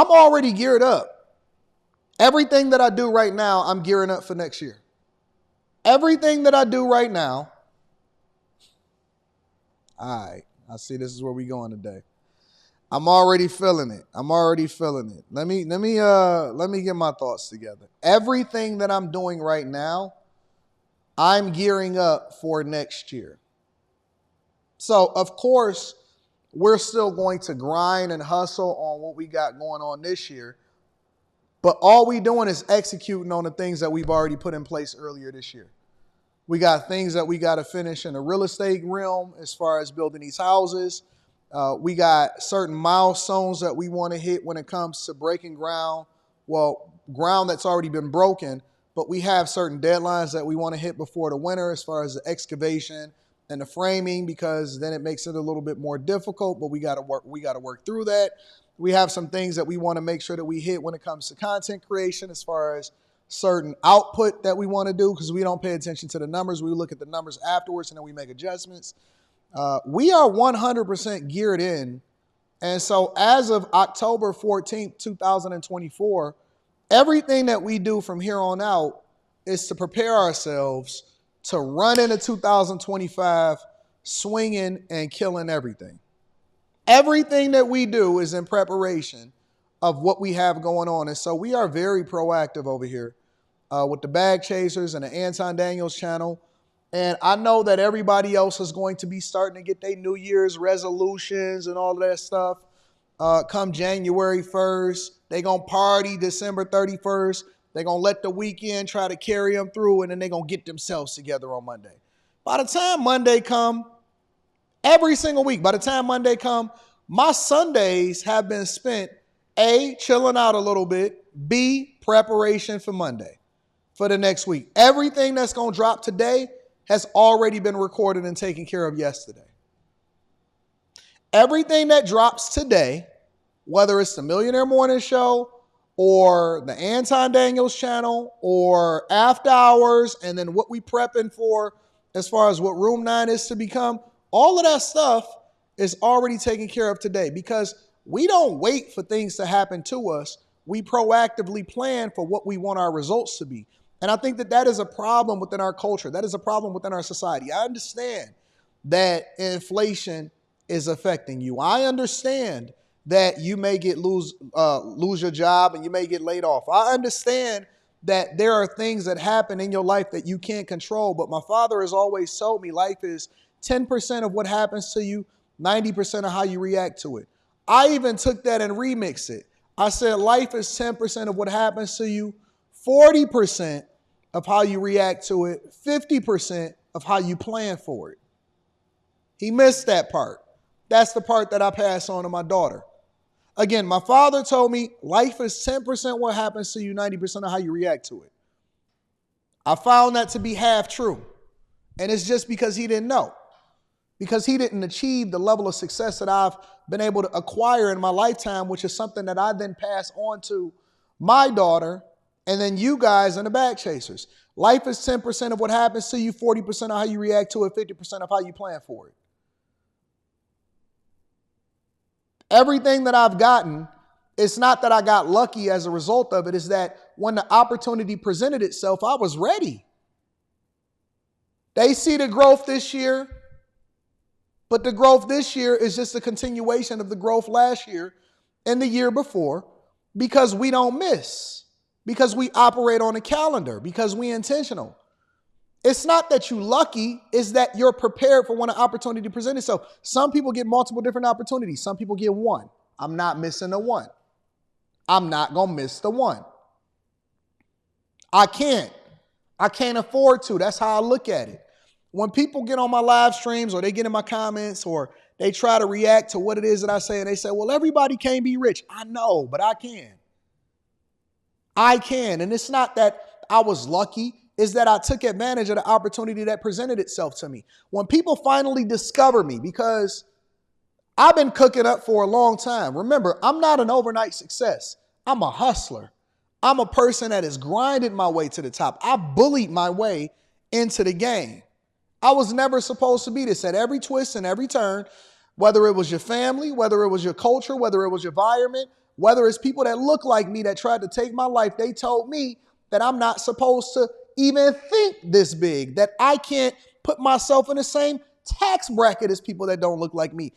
I'm already geared up. Everything that I do right now, I'm gearing up for next year. Everything that I do right now. All right. I see this is where we're going today. I'm already feeling it. Let me get my thoughts together. Everything that I'm doing right now, I'm gearing up for next year. So, of course, we're still going to grind and hustle on what we got going on this year. But all we doing is executing on the things that we've already put in place earlier this year. We got things that we got to finish in the real estate realm as far as building these houses. We got certain milestones that we want to hit when it comes to breaking ground. Well, ground that's already been broken, but we have certain deadlines that we want to hit before the winter as far as the excavation and the framing, because then it makes it a little bit more difficult, but we got to work through that. We have some things that we want to make sure that we hit when it comes to content creation as far as certain output that we want to do, because we don't pay attention to the numbers. We look at the numbers afterwards and then we make adjustments. We are 100% geared in. And so as of October 14th, 2024, everything that we do from here on out is to prepare ourselves to run into 2025 swinging and killing everything. Everything that we do is in preparation of what we have going on. And so we are very proactive over here with the Bag Chasers and the Anton Daniels channel. And I know that everybody else is going to be starting to get their New Year's resolutions and all of that stuff come January 1st. They're going to party December 31st. They're going to let the weekend try to carry them through, and then they're going to get themselves together on Monday. By the time Monday come, every single week, by the time Monday come, my Sundays have been spent, A, chilling out a little bit, B, preparation for Monday, for the next week. Everything that's going to drop today has already been recorded and taken care of yesterday. Everything that drops today, whether it's the Millionaire Morning Show or the Anton Daniels channel or After Hours, and then what we prepping for as far as what Room 9 is to become, all of that stuff is already taken care of today, because we don't wait for things to happen to us. We proactively plan for what we want our results to be. And I think that that is a problem within our culture. That is a problem within our society. I understand that inflation is affecting you. I understand that you may lose your job and you may get laid off. I understand that there are things that happen in your life that you can't control. But my father has always told me life is 10% of what happens to you, 90% of how you react to it. I even took that and remixed it. I said life is 10% of what happens to you, 40% of how you react to it, 50% of how you plan for it. He missed that part. That's the part that I pass on to my daughter. Again, my father told me life is 10% what happens to you, 90% of how you react to it. I found that to be half true. And it's just because he didn't know. Because he didn't achieve the level of success that I've been able to acquire in my lifetime, which is something that I then pass on to my daughter and then you guys and the Bag Chasers. Life is 10% of what happens to you, 40% of how you react to it, 50% of how you plan for it. Everything that I've gotten, it's not that I got lucky as a result of it. It's that when the opportunity presented itself, I was ready. They see the growth this year, but the growth this year is just a continuation of the growth last year and the year before, because we don't miss, because we operate on a calendar, because we intentional. It's not that you lucky, it's that you're prepared for when an opportunity presents itself. Some people get multiple different opportunities. Some people get one. I'm not missing the one. I'm not going to miss the one. I can't afford to. That's how I look at it. When people get on my live streams or they get in my comments or they try to react to what it is that I say and they say, well, everybody can't be rich. I know, but I can. I can. And it's not that I was lucky. Is that I took advantage of the opportunity that presented itself to me. When people finally discover me, because I've been cooking up for a long time. Remember, I'm not an overnight success. I'm a hustler. I'm a person that has grinded my way to the top. I bullied my way into the game. I was never supposed to be this. At every twist and every turn, whether it was your family, whether it was your culture, whether it was your environment, whether it's people that look like me that tried to take my life, they told me that I'm not supposed to even think this big, that I can't put myself in the same tax bracket as people that don't look like me.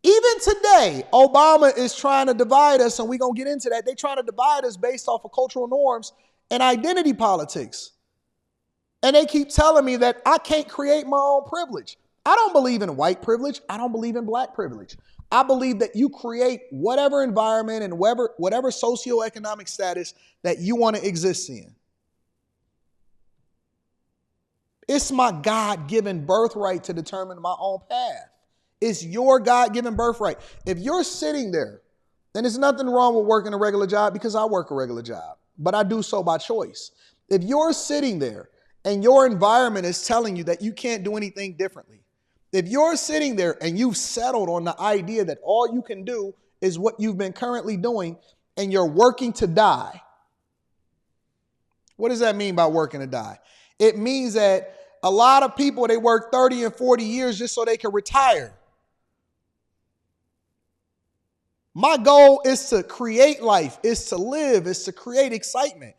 Even today, Obama is trying to divide us, and we're going to get into that. They're trying to divide us based off of cultural norms and identity politics. And they keep telling me that I can't create my own privilege. I don't believe in white privilege. I don't believe in black privilege. I believe that you create whatever environment and whatever socioeconomic status that you want to exist in. It's my God-given birthright to determine my own path. It's your God-given birthright. If you're sitting there, then there's nothing wrong with working a regular job, because I work a regular job, but I do so by choice. If you're sitting there and your environment is telling you that you can't do anything differently, if you're sitting there and you've settled on the idea that all you can do is what you've been currently doing and you're working to die, what does that mean by working to die? It means that a lot of people, they work 30 and 40 years just so they can retire. My goal is to create life, is to live, is to create excitement.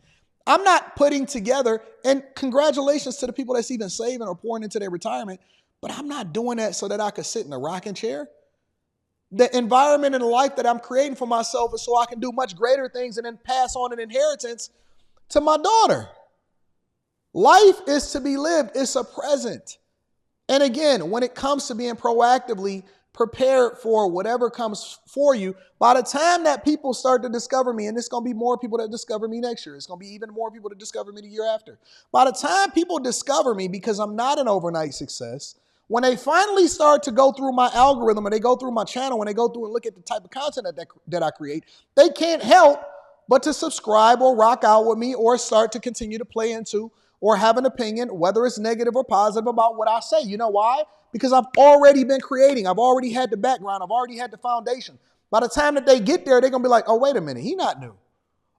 I'm not putting together, and congratulations to the people that's even saving or pouring into their retirement, but I'm not doing that so that I could sit in a rocking chair. The environment and the life that I'm creating for myself is so I can do much greater things and then pass on an inheritance to my daughter. Life is to be lived. It's a present. And again, when it comes to being proactively prepared for whatever comes for you, by the time that people start to discover me, and it's going to be more people that discover me next year, it's going to be even more people that discover me the year after. By the time people discover me, because I'm not an overnight success, when they finally start to go through my algorithm and they go through my channel and they go through and look at the type of content that I create, they can't help but to subscribe or rock out with me or start to continue to play into or have an opinion, whether it's negative or positive, about what I say. You know why? Because I've already been creating. I've already had the background. I've already had the foundation. By the time that they get there, they're going to be like, oh, wait a minute, he not new.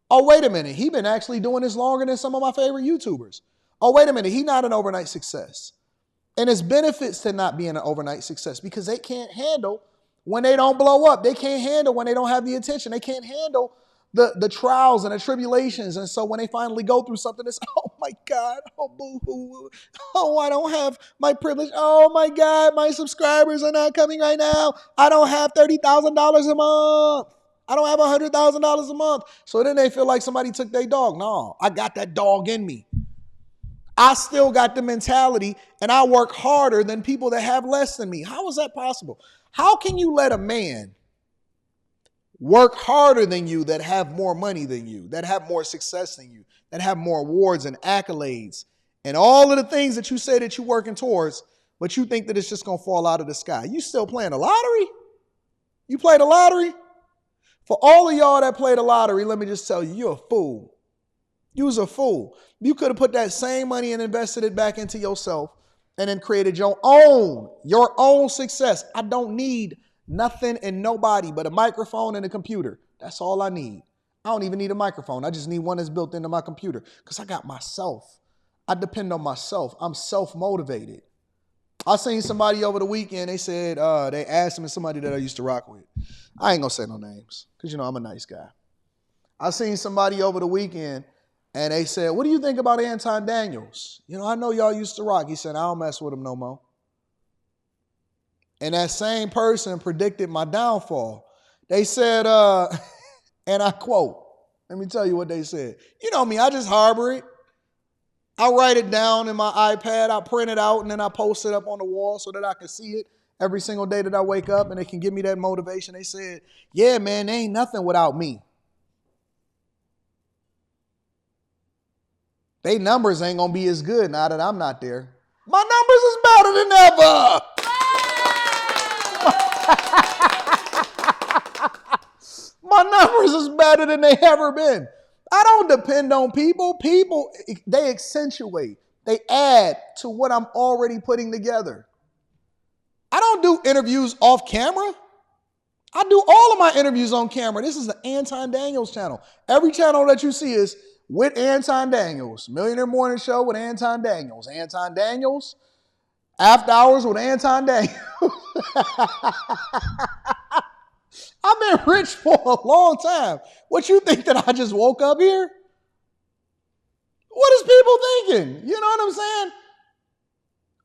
Oh, wait a minute, he been actually doing this longer than some of my favorite YouTubers. Oh, wait a minute, he not an overnight success. And it's benefits to not being an overnight success, because they can't handle when they don't blow up. They can't handle when they don't have the attention. They can't handle the trials and the tribulations. And so when they finally go through something, it's, oh my God, oh boo-hoo, oh, I don't have my privilege. Oh my God, my subscribers are not coming right now. I don't have $30,000 a month. I don't have $100,000 a month. So then they feel like somebody took their dog. No, I got that dog in me. I still got the mentality, and I work harder than people that have less than me. How is that possible? How can you let a man work harder than you that have more money than you, that have more success than you, that have more awards and accolades and all of the things that you say that you're working towards, but you think that it's just going to fall out of the sky? You still playing the lottery? You play the lottery? For all of y'all that play the lottery, let me just tell you, you're a fool. You was a fool. You could have put that same money and invested it back into yourself and then created your own success. I don't need nothing and nobody but a microphone and a computer. That's all I need. I don't even need a microphone. I just need one that's built into my computer, because I got myself. I depend on myself. I'm self-motivated. I seen somebody over the weekend. They said, they asked me, somebody that I used to rock with. I ain't going to say no names, because, I'm a nice guy. I seen somebody over the weekend, and they said, what do you think about Anton Daniels? I know y'all used to rock. He said, I don't mess with him no more. And that same person predicted my downfall. They said, and I quote, let me tell you what they said. You know me, I just harbor it. I write it down in my iPad. I print it out, and then I post it up on the wall so that I can see it every single day that I wake up, and it can give me that motivation. They said, yeah, man, there ain't nothing without me. They numbers ain't going to be as good now that I'm not there. My numbers is better than ever. My numbers is better than they ever been. I don't depend on people. People, they accentuate. They add to what I'm already putting together. I don't do interviews off camera. I do all of my interviews on camera. This is the Anton Daniels channel. Every channel that you see is with Anton Daniels. Millionaire Morning Show with Anton Daniels. Anton Daniels. After Hours with Anton Daniels. I've been rich for a long time. What you think that I just woke up here? What is people thinking? You know what I'm saying?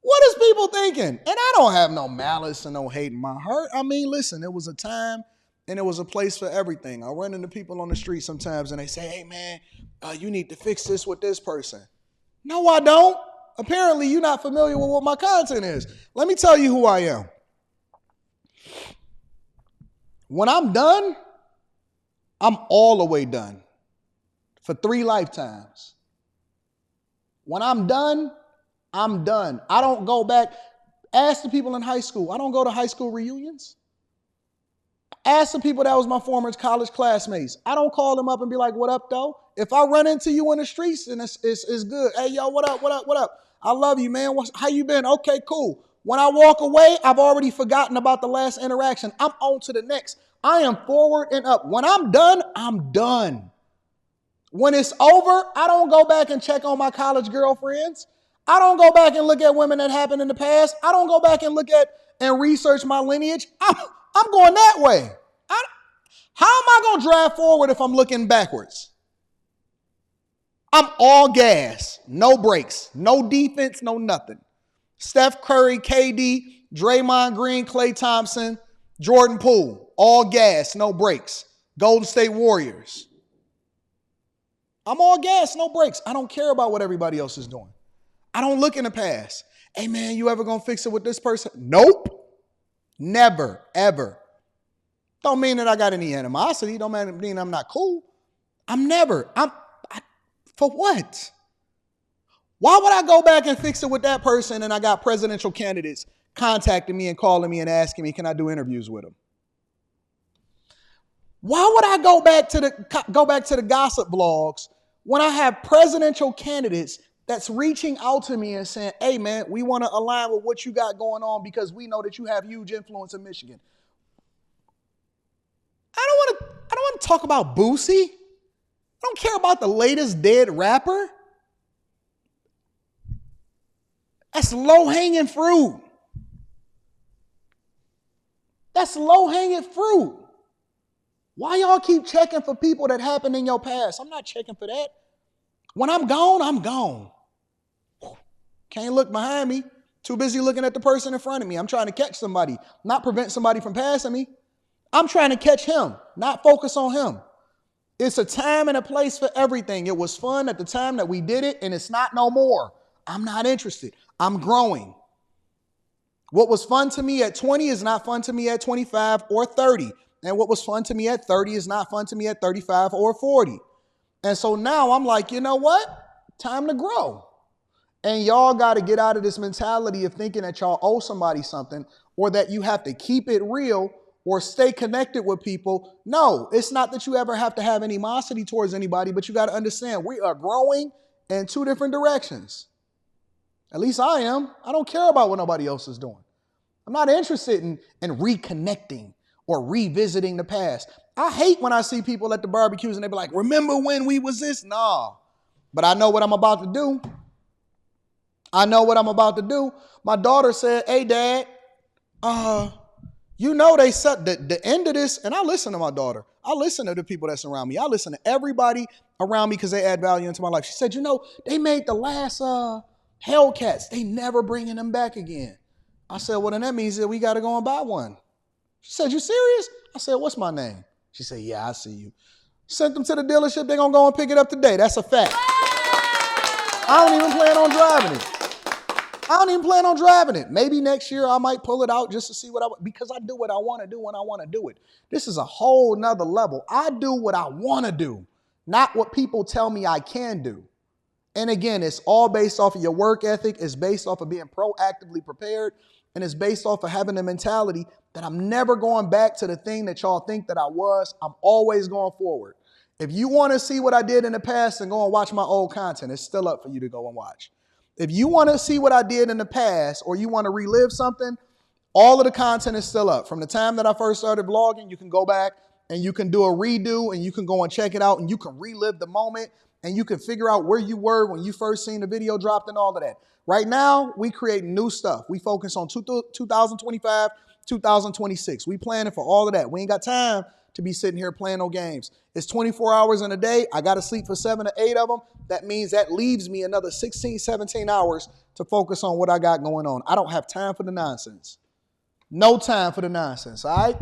What is people thinking? And I don't have no malice and no hate in my heart. I mean, listen, it was a time and it was a place for everything. I run into people on the street sometimes and they say, hey, man, you need to fix this with this person. No, I don't. Apparently, you're not familiar with what my content is. Let me tell you who I am. When I'm done, I'm all the way done for 3 lifetimes. When I'm done, I'm done. I don't go back. Ask the people in high school. I don't go to high school reunions. Ask the people that was my former college classmates. I don't call them up and be like, what up, though? If I run into you in the streets, then it's good. Hey, yo, what up, what up, what up? I love you, man. How you been? Okay, cool. When I walk away, I've already forgotten about the last interaction. I'm on to the next. I am forward and up. When I'm done, I'm done. When it's over, I don't go back and check on my college girlfriends. I don't go back and look at women that happened in the past. I don't go back and look at and research my lineage. I'm going that way. How am I going to drive forward if I'm looking backwards? I'm all gas, no brakes, no defense, no nothing. Steph Curry, KD, Draymond Green, Klay Thompson, Jordan Poole, all gas, no brakes. Golden State Warriors. I'm all gas, no brakes. I don't care about what everybody else is doing. I don't look in the past. Hey, man, you ever going to fix it with this person? Nope. Never, ever. Don't mean that I got any animosity. Don't mean I'm not cool. For what? Why would I go back and fix it with that person and I got presidential candidates contacting me and calling me and asking me, can I do interviews with them? Why would I go back to the gossip blogs when I have presidential candidates that's reaching out to me and saying, hey, man, we want to align with what you got going on because we know that you have huge influence in Michigan. I don't want to talk about Boosie. I don't care about the latest dead rapper. That's low-hanging fruit. That's low-hanging fruit. Why y'all keep checking for people that happened in your past? I'm not checking for that. When I'm gone, I'm gone. Can't look behind me. Too busy looking at the person in front of me. I'm trying to catch somebody, not prevent somebody from passing me. I'm trying to catch him, not focus on him. It's a time and a place for everything. It was fun at the time that we did it, and it's not no more. I'm not interested. I'm growing. What was fun to me at 20 is not fun to me at 25 or 30. And what was fun to me at 30 is not fun to me at 35 or 40. And so now I'm like, you know what? Time to grow. And y'all got to get out of this mentality of thinking that y'all owe somebody something or that you have to keep it real or stay connected with people. No, it's not that you ever have to have animosity towards anybody, but you got to understand we are growing in 2 different directions. At least I am. I don't care about what nobody else is doing. I'm not interested in reconnecting or revisiting the past. I hate when I see people at the barbecues and they be like, remember when we was this? Nah, but I know what I'm about to do. I know what I'm about to do. My daughter said, hey, Dad, you know they set the end of this, and I listen to my daughter. I listen to the people that surround me. I listen to everybody around me because they add value into my life. She said, you know, they made the last Hellcats. They never bringing them back again. I said, well, then that means that we got to go and buy one. She said, you serious? I said, what's my name? She said, yeah, I see you. Sent them to the dealership. They're going to go and pick it up today. That's a fact. I don't even plan on driving it. Maybe next year I might pull it out just to see because I do what I want to do when I want to do it. This is a whole nother level. I do what I want to do, not what people tell me I can do. And again, it's all based off of your work ethic. It's based off of being proactively prepared. And it's based off of having the mentality that I'm never going back to the thing that y'all think that I was. I'm always going forward. If you want to see what I did in the past, then go and watch my old content. It's still up for you to go and watch. If you want to see what I did in the past or you want to relive something, all of the content is still up. From the time that I first started vlogging, you can go back and you can do a redo and you can go and check it out and you can relive the moment and you can figure out where you were when you first seen the video dropped and all of that. Right now, we create new stuff. We focus on 2025 2026. We planning for all of that. We ain't got time to be sitting here playing no games. It's 24 hours in a day. I got to sleep for 7 or 8 of them. That means that leaves me another 16, 17 hours to focus on what I got going on. I don't have time for the nonsense. No time for the nonsense, all right?